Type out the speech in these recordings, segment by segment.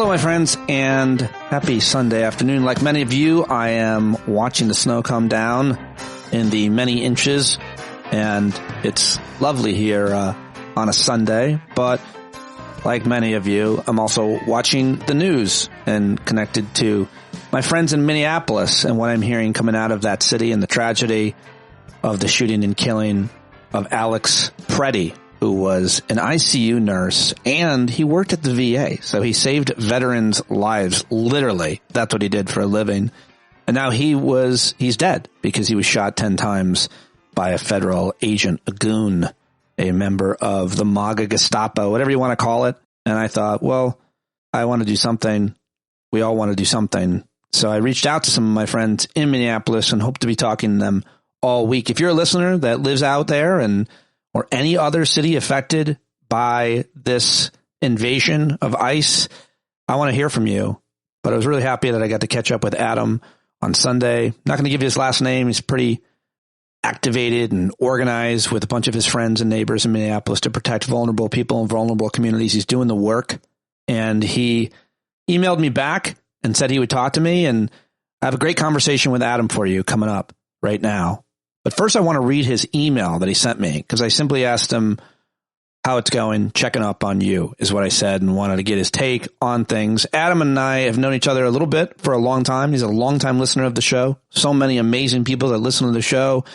Hello, my friends, and happy Sunday afternoon. Like many of you, I am watching the snow come down in the many inches, and it's lovely here on a Sunday. But like many of you, I'm also watching the news and connected to my friends in Minneapolis and what I'm hearing coming out of that city and the tragedy of the shooting and killing of Alex Preddy, who was an ICU nurse, and he worked at the VA. So he saved veterans' lives, literally. That's what he did for a living. And now he's dead because he was shot 10 times by a federal agent, a goon, a member of the MAGA Gestapo, whatever you want to call it. And I thought, well, I want to do something. We all want to do something. So I reached out to some of my friends in Minneapolis and hope to be talking to them all week. If you're a listener that lives out there or any other city affected by this invasion of ICE, I want to hear from you. But I was really happy that I got to catch up with Adam on Sunday. Not going to give you his last name. He's pretty activated and organized with a bunch of his friends and neighbors in Minneapolis to protect vulnerable people and vulnerable communities. He's doing the work. And he emailed me back and said he would talk to me. And I have a great conversation with Adam for you coming up right now. But first, I want to read his email that he sent me because I simply asked him how it's going, checking up on you is what I said, and wanted to get his take on things. Adam and I have known each other a little bit for a long time. He's a longtime listener of the show. So many amazing people that listen to the show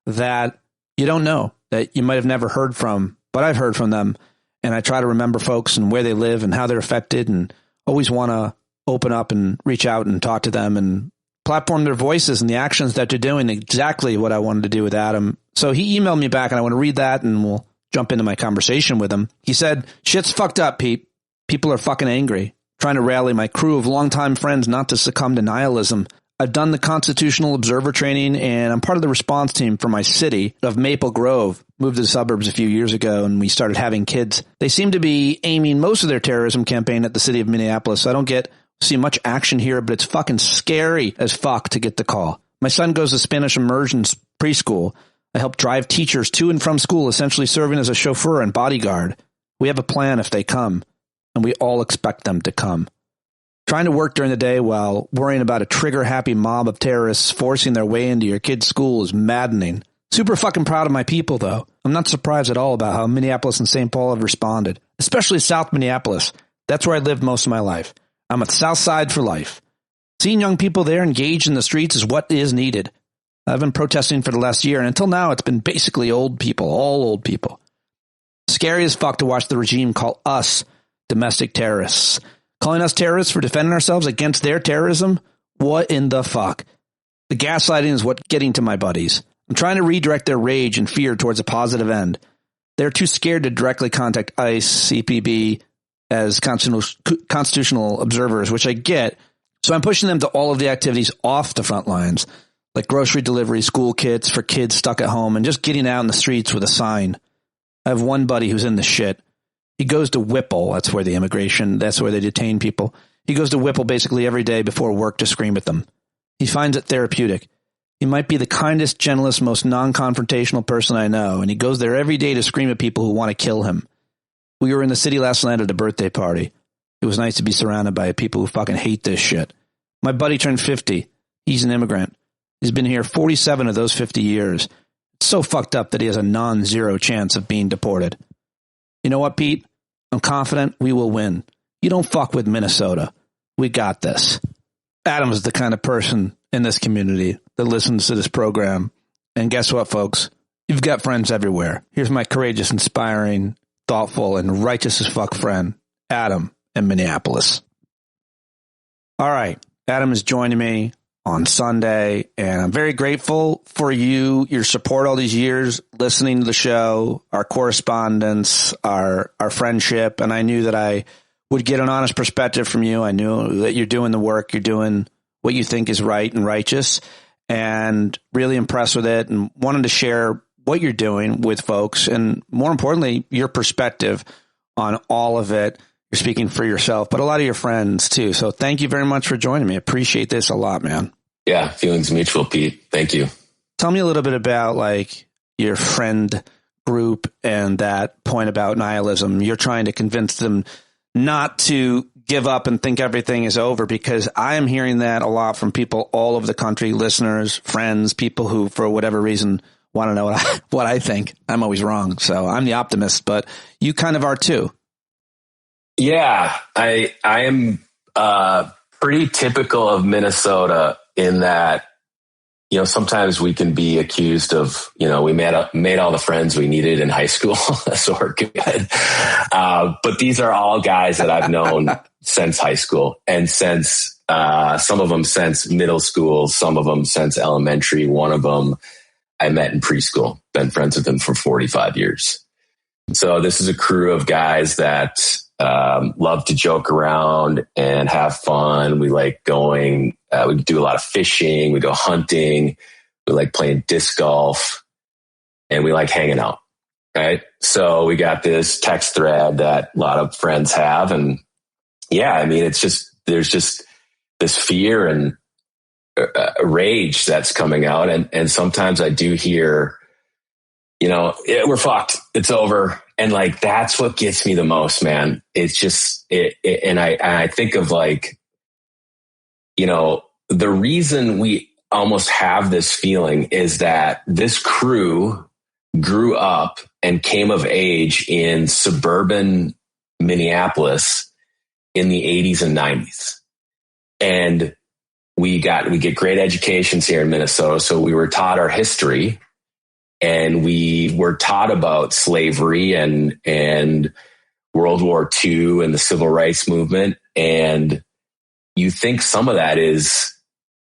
that you don't know, that you might have never heard from, but I've heard from them. And I try to remember folks and where they live and how they're affected, and always want to open up and reach out and talk to them and platform their voices and the actions that they're doing. Exactly what I wanted to do with Adam. So he emailed me back, and I want to read that, and we'll jump into my conversation with him. He said, "Shit's fucked up, Pete. People are fucking angry. Trying to rally my crew of longtime friends not to succumb to nihilism. I've done the Constitutional Observer training, and I'm part of the response team for my city of Maple Grove. Moved to the suburbs a few years ago, and we started having kids. They seem to be aiming most of their terrorism campaign at the city of Minneapolis, so I don't see much action here, but it's fucking scary as fuck to get the call. My son goes to Spanish immersion preschool. I help drive teachers to and from school, essentially serving as a chauffeur and bodyguard. We have a plan if they come, and we all expect them to come. Trying to work during the day while worrying about a trigger-happy mob of terrorists forcing their way into your kid's school is maddening. Super fucking proud of my people, though. I'm not surprised at all about how Minneapolis and St. Paul have responded, especially South Minneapolis. That's where I lived most of my life. I'm at the South Side for life. Seeing young people there engaged in the streets is what is needed. I've been protesting for the last year, and until now, it's been basically old people, all old people. Scary as fuck to watch the regime call us domestic terrorists. Calling us terrorists for defending ourselves against their terrorism? What in the fuck? The gaslighting is what's getting to my buddies. I'm trying to redirect their rage and fear towards a positive end. They're too scared to directly contact ICE, CPB, as constitutional observers, which I get. So I'm pushing them to all of the activities off the front lines, like grocery delivery, school kits for kids stuck at home, and just getting out in the streets with a sign. I have one buddy who's in the shit. He goes to Whipple. That's where that's where they detain people. He goes to Whipple basically every day before work to scream at them. He finds it therapeutic. He might be the kindest, gentlest, most non-confrontational person I know, and he goes there every day to scream at people who want to kill him. We were in the city last night at a birthday party. It was nice to be surrounded by people who fucking hate this shit. My buddy turned 50. He's an immigrant. He's been here 47 of those 50 years. It's so fucked up that he has a non-zero chance of being deported. You know what, Pete? I'm confident we will win. You don't fuck with Minnesota. We got this. Adam is the kind of person in this community that listens to this program. And guess what, folks? You've got friends everywhere. Here's my courageous, inspiring, thoughtful, and righteous as fuck friend, Adam in Minneapolis. All right. Adam is joining me on Sunday, and I'm very grateful for your support all these years, listening to the show, our correspondence, our friendship. And I knew that I would get an honest perspective from you. I knew that you're doing the work, you're doing what you think is right and righteous, and really impressed with it, and wanted to share what you're doing with folks, and more importantly, your perspective on all of it. You're speaking for yourself, but a lot of your friends too. So thank you very much for joining me. I appreciate this a lot, man. Yeah, feelings mutual, Pete. Thank you. Tell me a little bit about like your friend group and that point about nihilism. You're trying to convince them not to give up and think everything is over, because I am hearing that a lot from people all over the country, listeners, friends, people who, for whatever reason, want to know what I think. I'm always wrong. So I'm the optimist, but you kind of are too. Yeah, I am pretty typical of Minnesota in that, sometimes we can be accused of, we made all the friends we needed in high school. So we're good. But these are all guys that I've known since high school, and since, some of them since middle school, some of them since elementary. One of them I met in preschool, been friends with them for 45 years. So this is a crew of guys that, love to joke around and have fun. We like going, we do a lot of fishing. We go hunting. We like playing disc golf, and we like hanging out. Right. So we got this text thread that a lot of friends have. And yeah, I mean, there's just this fear and rage that's coming out. And sometimes I do hear, we're fucked. It's over. And like, that's what gets me the most, man. It's just, and I think of like, the reason we almost have this feeling is that this crew grew up and came of age in suburban Minneapolis in the 80s and 90s. And we get great educations here in Minnesota. So we were taught our history, and we were taught about slavery and World War II and the civil rights movement. And you think some of that it's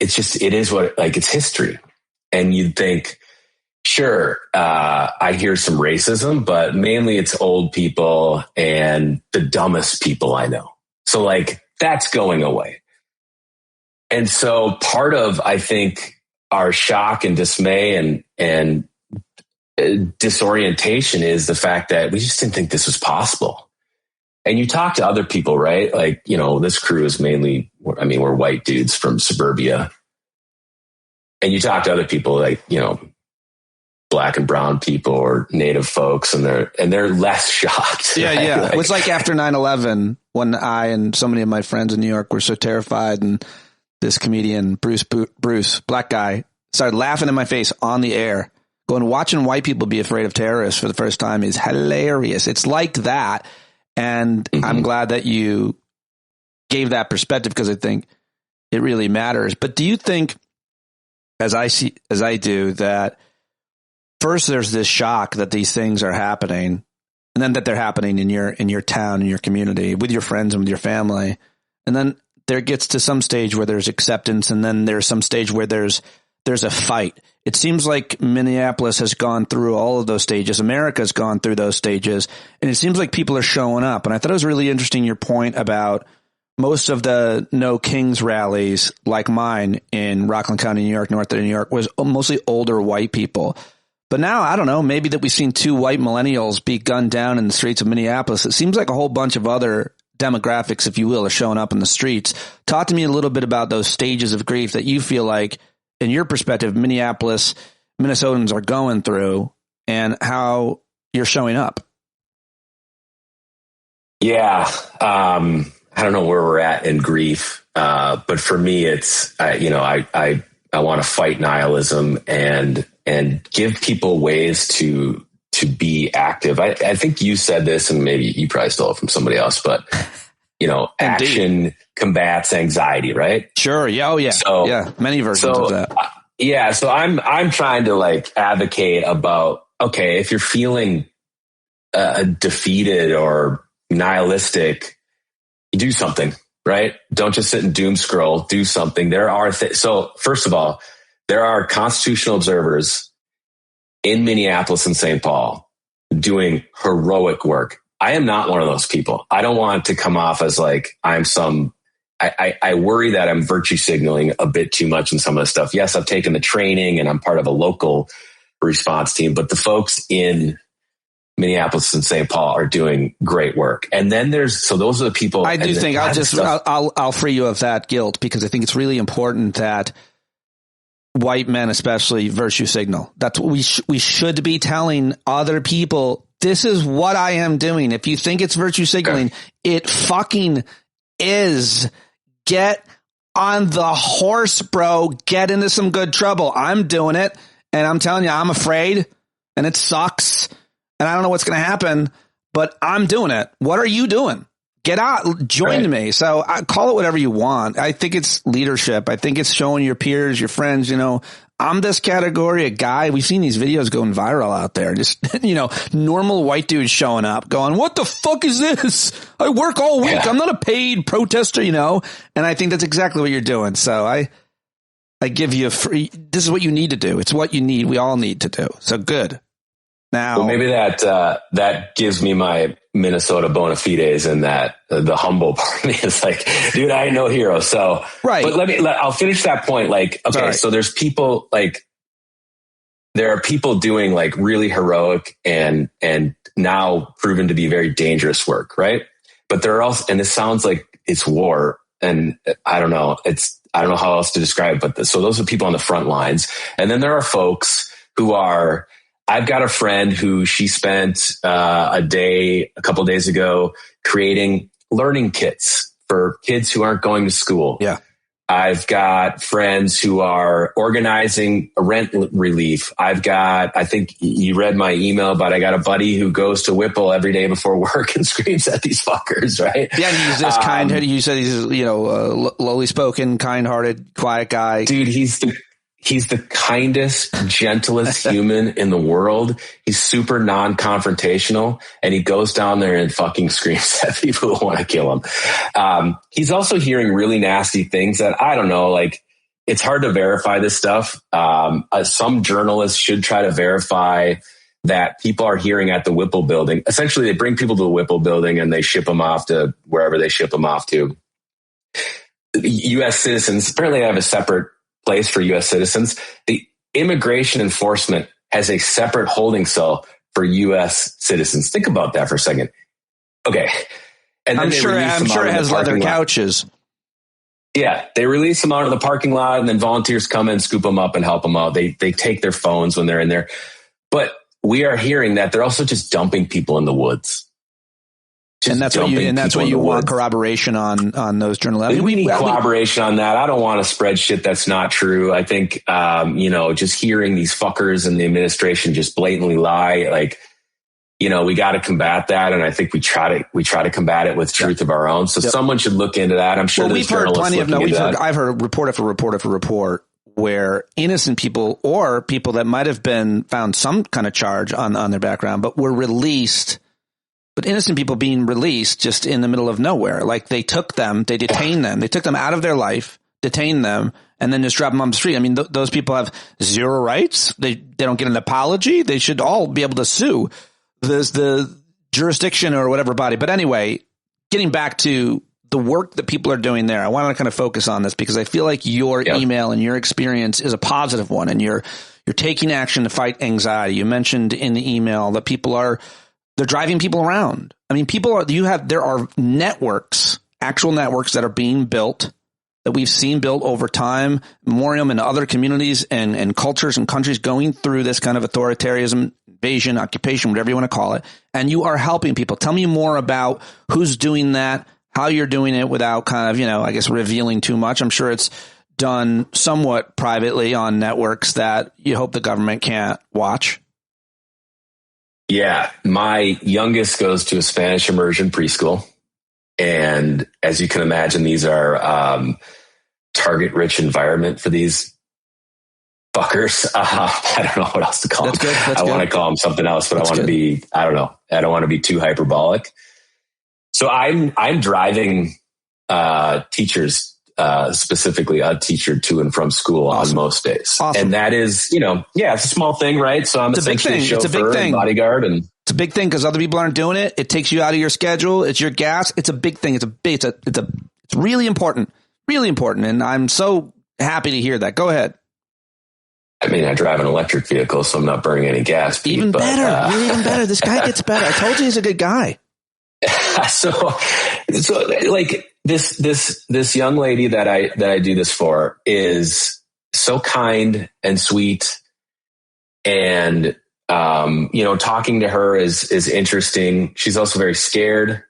history. And you'd think, sure, I hear some racism, but mainly it's old people and the dumbest people I know. So like, that's going away. And so part of, I think, our shock and dismay and disorientation is the fact that we just didn't think this was possible. And you talk to other people, right? Like, this crew is mainly, we're white dudes from suburbia. And you talk to other people like, black and brown people or native folks, and they're less shocked. Yeah. Right? Yeah. Like, It was like after 9/11, when I and so many of my friends in New York were so terrified, and this comedian, Bruce, black guy, started laughing in my face on the air, going, watching white people be afraid of terrorists for the first time is hilarious. It's like that. And I'm glad that you gave that perspective, because I think it really matters. But do you think, as I do, that first there's this shock that these things are happening, and then that they're happening in your town, in your community, with your friends and with your family. And then there gets to some stage where there's acceptance, and then there's some stage where there's a fight. It seems like Minneapolis has gone through all of those stages. America's gone through those stages, and it seems like people are showing up. And I thought it was really interesting, your point about most of the No Kings rallies, like mine in Rockland County, New York, north of New York, was mostly older white people. But now, I don't know, maybe that we've seen 2 white millennials be gunned down in the streets of Minneapolis. It seems like a whole bunch of other demographics, if you will, are showing up in the streets. Talk to me a little bit about those stages of grief that you feel like, in your perspective, Minnesotans are going through, and how you're showing up. Yeah. I don't know where we're at in grief. But for me, it's, I want to fight nihilism and give people ways to be active. I think you said this, and maybe you probably stole it from somebody else, but action combats anxiety, right? Sure. Yeah. Oh yeah. So, yeah. Many versions of that. Yeah. So I'm trying to like advocate about, okay, if you're feeling defeated or nihilistic, you do something, right? Don't just sit and doom scroll, do something. There are so first of all, there are constitutional observers in Minneapolis and St. Paul doing heroic work. I am not one of those people. I don't want to come off as like I'm I worry that I'm virtue signaling a bit too much in some of the stuff. Yes, I've taken the training and I'm part of a local response team, but the folks in Minneapolis and St. Paul are doing great work. And then those are the people. I do think I'll free you of that guilt, because I think it's really important that white men especially virtue signal. That's what we should be telling other people. This is what I am doing. If you think it's virtue signaling, it fucking is. Get on the horse, bro. Get into some good trouble. I'm doing it. And I'm telling you, I'm afraid and it sucks. And I don't know what's going to happen, but I'm doing it. What are you doing? Get out, join me. So I call it whatever you want. I think it's leadership. I think it's showing your peers, your friends, I'm this category of guy. We've seen these videos going viral out there. Just, normal white dudes showing up going, what the fuck is this? I work all week. Yeah. I'm not a paid protester, And I think that's exactly what you're doing. So I give you this is what you need to do. It's what you need. We all need to do. So good. Now, well, maybe that gives me my Minnesota bona fides, and that the humble part of me is like, dude, I ain't no hero. So, right. But I'll finish that point. Like, okay, right. So there's people there are people doing like really heroic and now proven to be very dangerous work. Right. But there are also, and this sounds like it's war, and I don't know how else to describe it, but so those are people on the front lines. And then there are folks who are, I've got a friend who she spent a couple of days ago creating learning kits for kids who aren't going to school. Yeah. I've got friends who are organizing a rent relief. I think you read my email, but I got a buddy who goes to Whipple every day before work and screams at these fuckers, right? Yeah, he's this you said he's, lowly spoken, kind-hearted, quiet guy. Dude, he's the kindest, gentlest human in the world. He's super non-confrontational, and he goes down there and fucking screams at people who want to kill him. He's also hearing really nasty things that I don't know, like it's hard to verify this stuff. Some journalists should try to verify that people are hearing at the Whipple building. Essentially, they bring people to the Whipple building and they ship them off to wherever they ship them off to. U.S. citizens, apparently they have a separate place for U.S. citizens. The immigration enforcement has a separate holding cell for U.S. citizens. Think about that for a second. Okay. And then I'm sure it has leather couches. Yeah. They release them out in the parking lot, and then volunteers come in, scoop them up and help them out. They take their phones when they're in there. But we are hearing that they're also just dumping people in the woods. And that's what you want corroboration on those journalists. We need corroboration on that. I don't want to spread shit that's not true. I think, just hearing these fuckers in the administration just blatantly lie, like, we got to combat that. And I think we try to combat it with truth of our own. So someone should look into that. I'm sure we've heard plenty of, I've heard report after report where innocent people or people that might have been found some kind of charge on their background, but were released. But innocent people being released just in the middle of nowhere. Like they detained them. They took them out of their life, detained them, and then just dropped them on the street. I mean, those people have zero rights. They don't get an apology. They should all be able to sue the jurisdiction or whatever body. But anyway, getting back to the work that people are doing there, I want to kind of focus on this because I feel like your email and your experience is a positive one, and you're taking action to fight anxiety. You mentioned in the email that they're driving people around. I mean, there are networks, actual networks that are being built that we've seen built over time, Memoriam and other communities and cultures and countries going through this kind of authoritarianism, invasion, occupation, whatever you want to call it. And you are helping people. Tell me more about who's doing that, how you're doing it without kind of, revealing too much. I'm sure it's done somewhat privately on networks that you hope the government can't watch. Yeah, my youngest goes to a Spanish immersion preschool. And as you can imagine, these are target rich environment for these fuckers. I don't know what else to call them. I want to call them something else, but I want to be, I don't know. I don't want to be too hyperbolic. So I'm driving teachers, specifically a teacher to and from school on most days. Awesome. And that is, it's a small thing, right? So I'm essentially a chauffeur and bodyguard, and it's a big thing because other people aren't doing it. It takes you out of your schedule. It's your gas. It's a big thing. It's really important, And I'm so happy to hear that. Go ahead. I mean, I drive an electric vehicle, so I'm not burning any gas. Even better. Even better. This guy gets better. I told you he's a good guy. So like this young lady that I do this for is so kind and sweet, and talking to her is interesting. She's also very scared.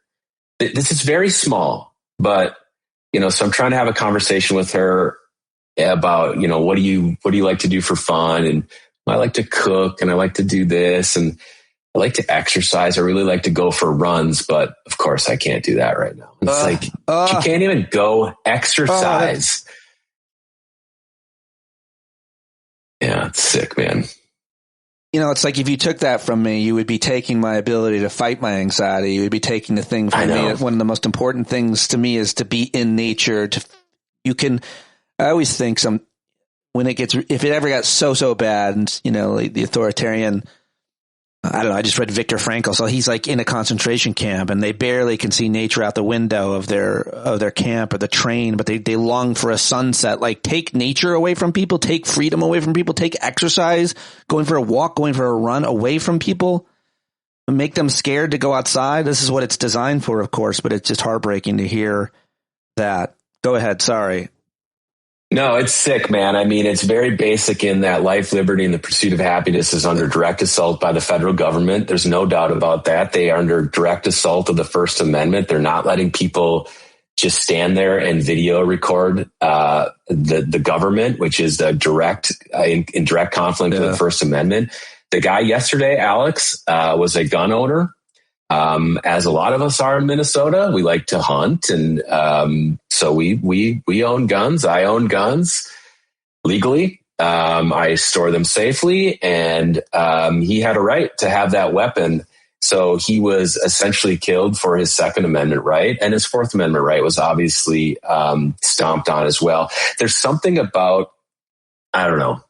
This is very small, but so I'm trying to have a conversation with her about, what do you like to do for fun? And I like to cook and I like to do this and I like to exercise. I really like to go for runs, but of course I can't do that right now. It's you can't even go exercise. Yeah, it's sick, man. It's like if you took that from me, you would be taking my ability to fight my anxiety. You would be taking the thing from me. One of the most important things to me is to be in nature. I always think if it ever got so bad, and like the authoritarian, I don't know. I just read Viktor Frankl, so he's like in a concentration camp, and they barely can see nature out the window of their camp or the train, but they long for a sunset. Like, take nature away from people, take freedom away from people, take exercise, going for a walk, going for a run away from people, and make them scared to go outside. This is what it's designed for, of course, but it's just heartbreaking to hear that. Go ahead. Sorry. No, it's sick, man. I mean, it's very basic in that life, liberty, and the pursuit of happiness is under direct assault by the federal government. There's no doubt about that. They are under direct assault of the First Amendment. They're not letting people just stand there and video record the government, which is in direct conflict with the First Amendment. The guy yesterday, Alex, was a gun owner. As a lot of us are in Minnesota, we like to hunt. And so we own guns. I own guns legally. I store them safely. And he had a right to have that weapon. So he was essentially killed for his Second Amendment right. And his Fourth Amendment right was obviously stomped on as well. There's something about, I don't know.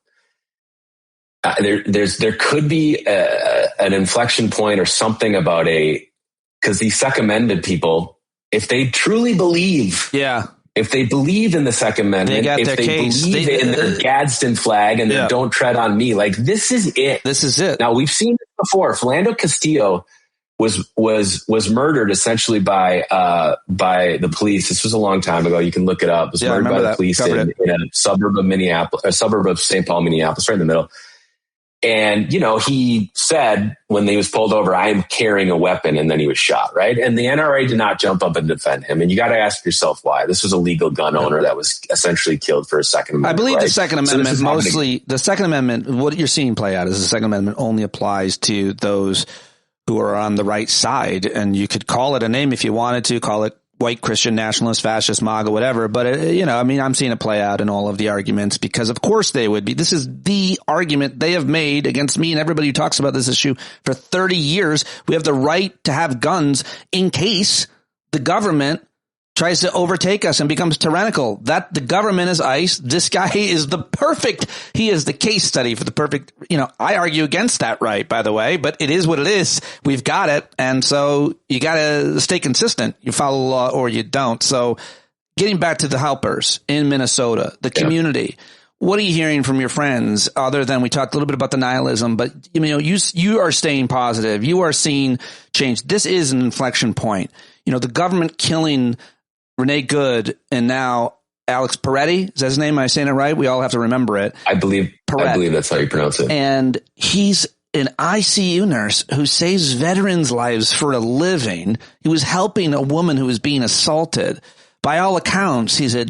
There could be an inflection point or something about because these Second Amendment people, if they truly believe, if they believe in the Second Amendment, if they believe in their Gadsden flag and their "Don't Tread on Me," like this is it. This is it. Now we've seen it before. Philando Castillo was murdered essentially by the police. This was a long time ago. You can look it up. It was murdered by the police in a suburb of Minneapolis, a suburb of St. Paul, Minneapolis, right in the middle. And, he said when he was pulled over, I am carrying a weapon, and then he was shot, right? And the NRA did not jump up and defend him. And you got to ask yourself why. This was a legal gun owner that was essentially killed for a Second Amendment. I believe right? the Second Amendment the Second Amendment, what you're seeing play out is the Second Amendment only applies to those who are on the right side. And you could call it a name if you wanted to, call it white Christian nationalist, fascist, MAGA, whatever. But, I'm seeing it play out in all of the arguments because, of course, they would be. This is the argument they have made against me and everybody who talks about this issue for 30 years. We have the right to have guns in case the government tries to overtake us and becomes tyrannical. That the government is ICE. This guy is he is the case study for the perfect, I argue against that right, by the way, but it is what it is. We've got it. And so you got to stay consistent. You follow the law or you don't. So getting back to the helpers in Minnesota, the community, what are you hearing from your friends other than we talked a little bit about the nihilism, but you are staying positive. You are seeing change. This is an inflection point. The government killing Renee Good and now Alex Peretti. Is that his name? Am I saying it right? We all have to remember it. I believe that's how you pronounce it. And he's an ICU nurse who saves veterans' lives for a living. He was helping a woman who was being assaulted. By all accounts, he's a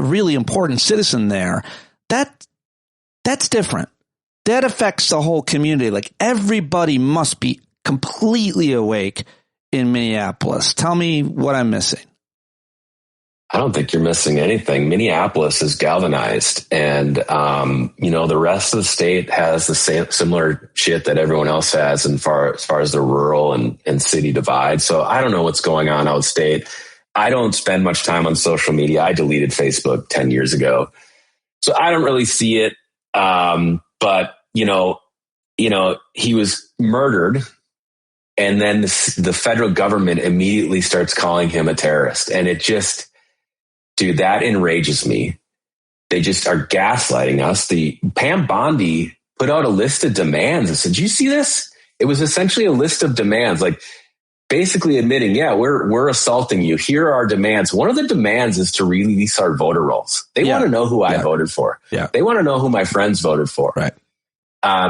really important citizen there. That's different. That affects the whole community. Like, everybody must be completely awake in Minneapolis. Tell me what I'm missing. I don't think you're missing anything. Minneapolis is galvanized, and the rest of the state has the similar shit that everyone else has, as far as the rural and city divide. So I don't know what's going on outstate. I don't spend much time on social media. I deleted Facebook 10 years ago, so I don't really see it. But he was murdered. And then the federal government immediately starts calling him a terrorist. And it just, dude, that enrages me. They just are gaslighting us. Pam Bondi put out a list of demands and said, "Do you see this?" It was essentially a list of demands, like basically admitting, we're assaulting you. Here are our demands. One of the demands is to release our voter rolls. They want to know who I voted for. Yeah. They want to know who my friends voted for. Right.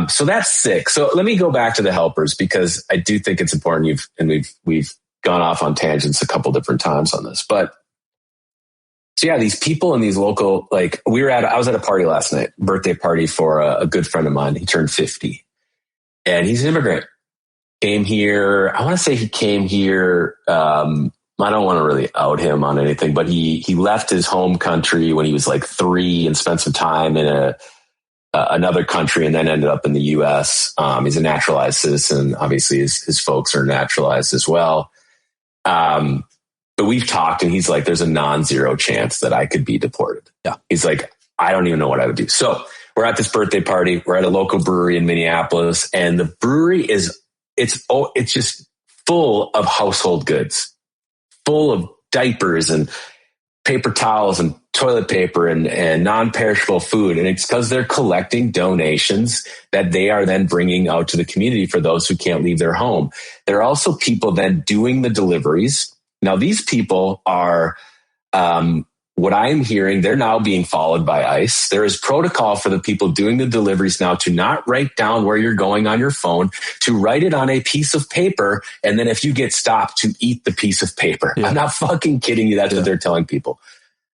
So that's sick. So let me go back to the helpers because I do think it's important. We've gone off on tangents a couple different times on this, but So yeah, these people in these local, like I was at a party last night, birthday party for a good friend of mine. He turned 50 and he's an immigrant. Came here. I want to say he came here. I don't want to really out him on anything, but he left his home country when he was like 3 and spent some time in another country and then ended up in the U.S. He's a naturalized citizen. Obviously his folks are naturalized as well. But we've talked and he's like, there's a non-zero chance that I could be deported. Yeah. He's like, I don't even know what I would do. So we're at this birthday party. We're at a local brewery in Minneapolis and the brewery it's just full of household goods, full of diapers and paper towels and toilet paper and non-perishable food. And it's because they're collecting donations that they are then bringing out to the community for those who can't leave their home. There are also people then doing the deliveries. Now, these people are, what I am hearing, they're now being followed by ICE. There is protocol for the people doing the deliveries now to not write down where you're going on your phone, to write it on a piece of paper. And then if you get stopped, to eat the piece of paper. Yeah. I'm not fucking kidding you. That's what they're telling people.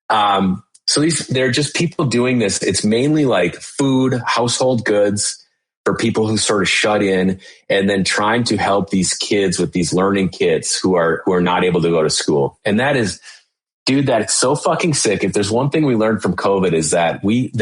So they're just people doing this. It's mainly like food, household goods for people who sort of shut in and then trying to help these kids with these learning kits who are not able to go to school. And that is, dude, that's so fucking sick. If there's one thing we learned from COVID is that we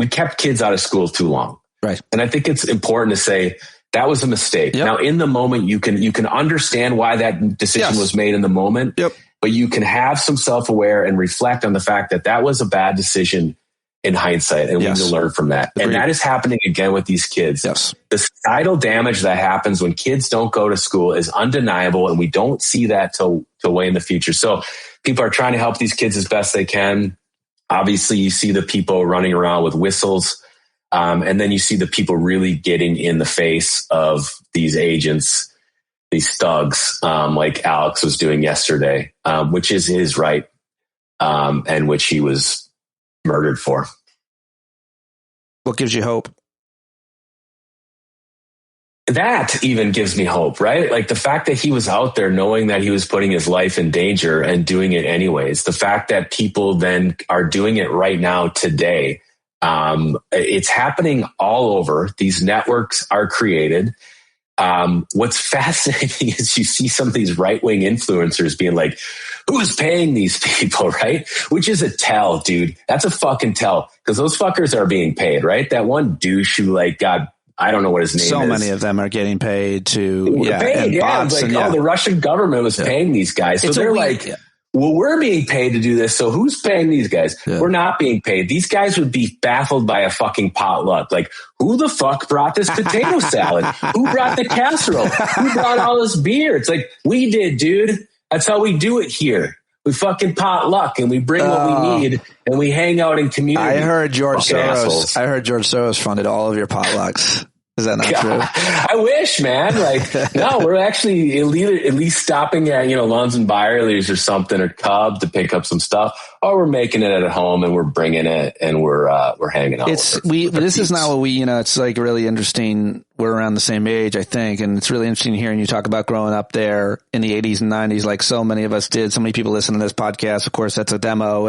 kept kids out of school too long. Right. And I think it's important to say that was a mistake. Yep. Now, in the moment, you can understand why that decision was made in the moment. Yep. But you can have some self-aware and reflect on the fact that that was a bad decision in hindsight, and we need to learn from that. Agreed. And that is happening again with these kids. Yes. The societal damage that happens when kids don't go to school is undeniable, and we don't see that till way in the future. So people are trying to help these kids as best they can. Obviously, you see the people running around with whistles, and then you see the people really getting in the face of these agents, these thugs, like Alex was doing yesterday, which is his right, and which he was murdered for. What gives you hope? That even gives me hope, right? Like the fact that he was out there knowing that he was putting his life in danger and doing it anyways. The fact that people then are doing it right now today. It's happening all over. These networks are created. What's fascinating is you see some of these right-wing influencers being like, who's paying these people, right? Which is a tell, dude. That's a fucking tell because those fuckers are being paid, right? That one douche who I don't know what his name is. So many of them are getting paid to, bots the Russian government was paying these guys. So they're well, we're being paid to do this. So who's paying these guys? Yeah. We're not being paid. These guys would be baffled by a fucking potluck. Like, who the fuck brought this potato salad? Who brought the casserole? Who brought all this beer? It's like, we did, dude. That's how we do it here. We fucking potluck and we bring what we need and we hang out in community. I heard George Soros funded all of your potlucks. Is that not true? I wish, man. No, we're actually at least stopping at, Lunds and Byerly's or something or Cub to pick up some stuff. Or we're making it at home and we're bringing it and we're hanging out. This is not what it's like really interesting. We're around the same age, I think. And it's really interesting hearing you talk about growing up there in the 80s and 90s, like so many of us did. So many people listen to this podcast. Of course, that's a demo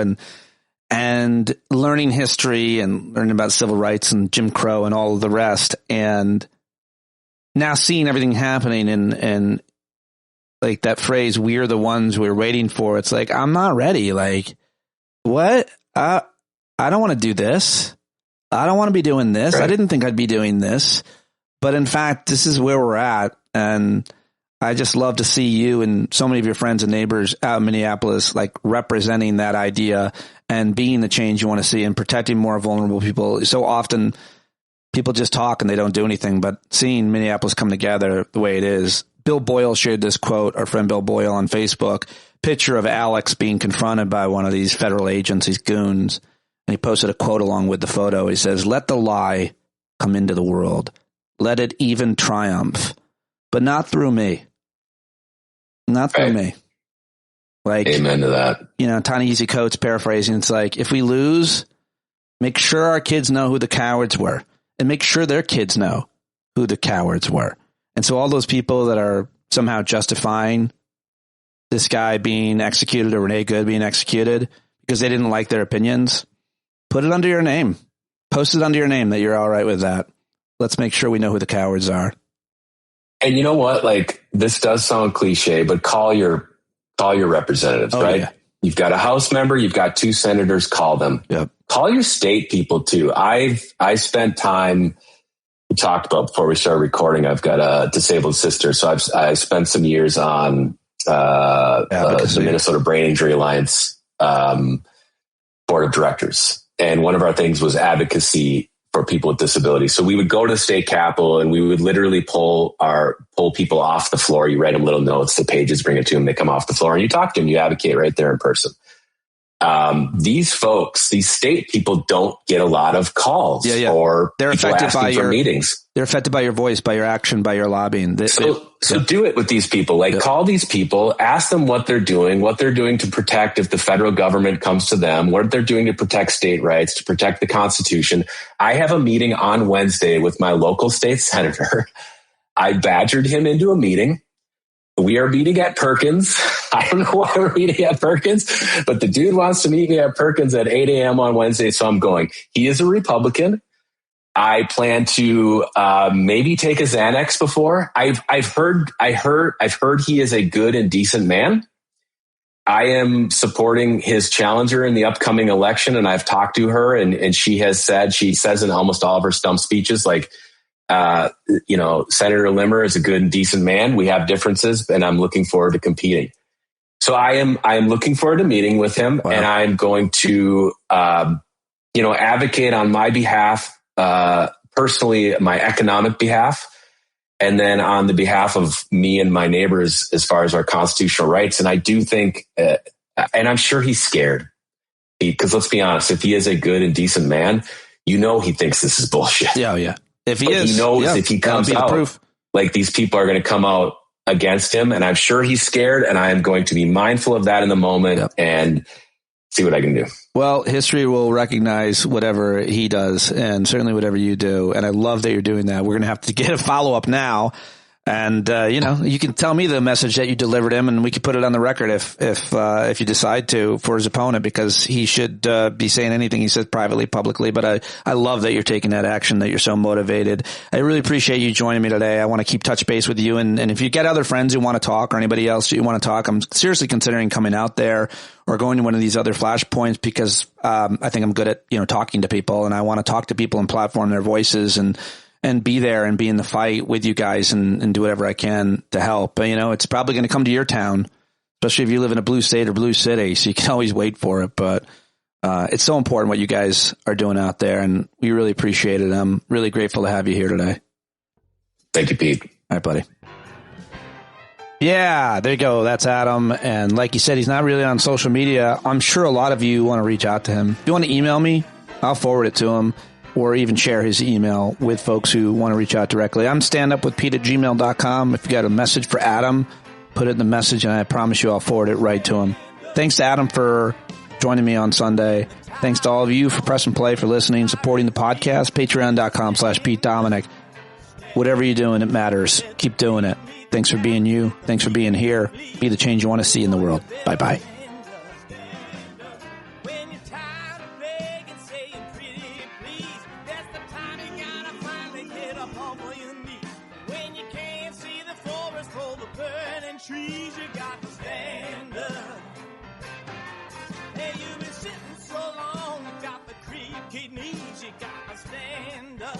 and learning history and learning about civil rights and Jim Crow and all of the rest. And now seeing everything happening and like that phrase, we're the ones we're waiting for. It's like, I'm not ready. Like, what? I don't want to do this. I don't want to be doing this. Right. I didn't think I'd be doing this. But in fact, this is where we're at. And I just love to see you and so many of your friends and neighbors out in Minneapolis, like representing that idea and being the change you want to see and protecting more vulnerable people. So often people just talk and they don't do anything, but seeing Minneapolis come together the way it is. Bill Boyle shared this quote, our friend Bill Boyle on Facebook, picture of Alex being confronted by one of these federal agents, these goons. And he posted a quote along with the photo. He says, let the lie come into the world. Let it even triumph, but not through me. Not through me. Like, amen to that. Tiny Easy Coates paraphrasing. It's like, if we lose, make sure our kids know who the cowards were and make sure their kids know who the cowards were. And so all those people that are somehow justifying this guy being executed or Renee Good being executed because they didn't like their opinions, put it under your name. Post it under your name that you're all right with that. Let's make sure we know who the cowards are. And you know what? Like, this does sound cliche, but call your representatives, right? Yeah. You've got a House member, you've got 2 senators, call them. Yep. Call your state people too. I spent time, we talked about before we started recording, I've got a disabled sister. So I spent some years on the Minnesota Brain Injury Alliance board of directors. And one of our things was advocacy for people with disabilities. So we would go to the state capitol and we would literally pull people off the floor. You write them little notes, the pages, bring it to them, they come off the floor and you talk to them, you advocate right there in person. These folks, these state people don't get a lot of calls or they're affected by your meetings. They're affected by your voice, by your action, by your lobbying. So do it with these people. Like call these people, ask them what they're doing to protect if the federal government comes to them, what they're doing to protect state rights, to protect the Constitution. I have a meeting on Wednesday with my local state senator. I badgered him into a meeting. We are meeting at Perkins. I don't know why we're meeting at Perkins, but the dude wants to meet me at Perkins at 8 a.m. on Wednesday. So I'm going. He is a Republican. I plan to maybe take a Xanax before. I've heard he is a good and decent man. I am supporting his challenger in the upcoming election, and I've talked to her, and she says in almost all of her stump speeches, like, Senator Limmer is a good and decent man. We have differences, and I'm looking forward to competing. So I am looking forward to meeting with him, and I'm going to, advocate on my behalf, personally, my economic behalf, and then on the behalf of me and my neighbors as far as our constitutional rights. And I do think, and I'm sure he's scared, because let's be honest, if he is a good and decent man, he thinks this is bullshit. Yeah. If he knows if he comes out, like these people are going to come out against him, and I'm sure he's scared, and I am going to be mindful of that in the moment and see what I can do. Well, history will recognize whatever he does and certainly whatever you do. And I love that you're doing that. We're going to have to get a follow-up now. And, you can tell me the message that you delivered him, and we can put it on the record if you decide to, for his opponent, because he should be saying anything he says privately, publicly. But I love that you're taking that action, that you're so motivated. I really appreciate you joining me today. I want to keep touch base with you. And if you get other friends who want to talk, or anybody else you want to talk, I'm seriously considering coming out there or going to one of these other flashpoints, because I think I'm good at, talking to people, and I want to talk to people and platform their voices and be there and be in the fight with you guys and do whatever I can to help. But, it's probably going to come to your town, especially if you live in a blue state or blue city. So you can always wait for it. But it's so important what you guys are doing out there, and we really appreciate it. I'm really grateful to have you here today. Thank you, Pete. All right, buddy. Yeah, there you go. That's Adam. And like you said, he's not really on social media. I'm sure a lot of you want to reach out to him. If you want to email me, I'll forward it to him, or even share his email with folks who want to reach out directly. I'm standupwithpete@gmail.com. If you got a message for Adam, put it in the message, and I promise you I'll forward it right to him. Thanks to Adam for joining me on Sunday. Thanks to all of you for pressing play, for listening, supporting the podcast. Patreon.com/Pete Dominick. Whatever you're doing, it matters. Keep doing it. Thanks for being you. Thanks for being here. Be the change you want to see in the world. Bye-bye. Trees, you got to stand up. Hey, you've been sitting so long, you got the creaky knees, you got to stand up.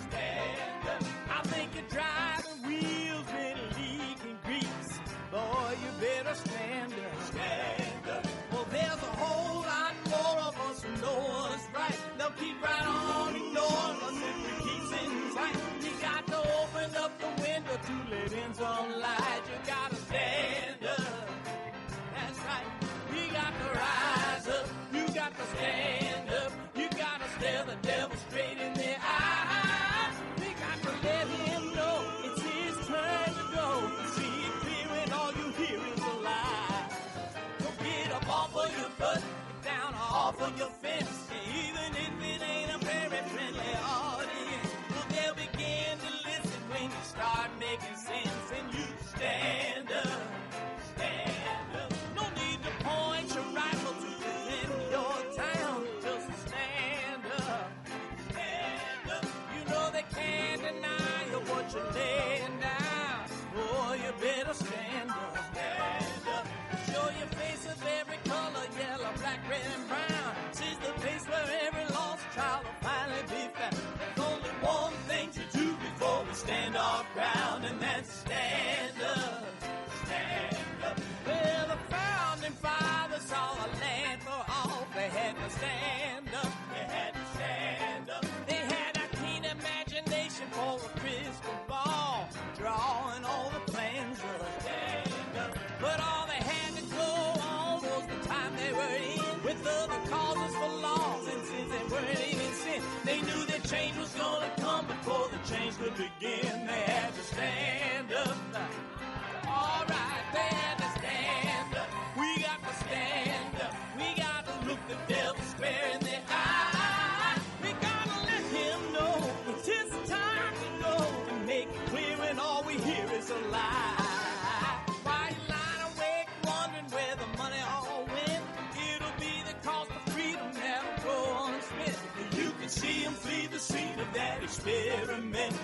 Stand up. I think you're driving wheels been leaking grease. Boy, you better stand up. Stand up. Well, there's a whole lot more of us who know what's right. They'll keep right on ignoring us if we keep sitting tight. You got to open up the window to let in some light. You gotta stand up. That's right. You got to rise up. You got to stand up. You gotta stare the devil straight in the eye. We got to let him know it's his turn to go. See it clear when all you hear is a lie. Don't get up off of your butt, down off of your fence. Even if it ain't a very friendly audience, well, they'll begin to listen when you start making sense, and you stand up, stand up. experiment.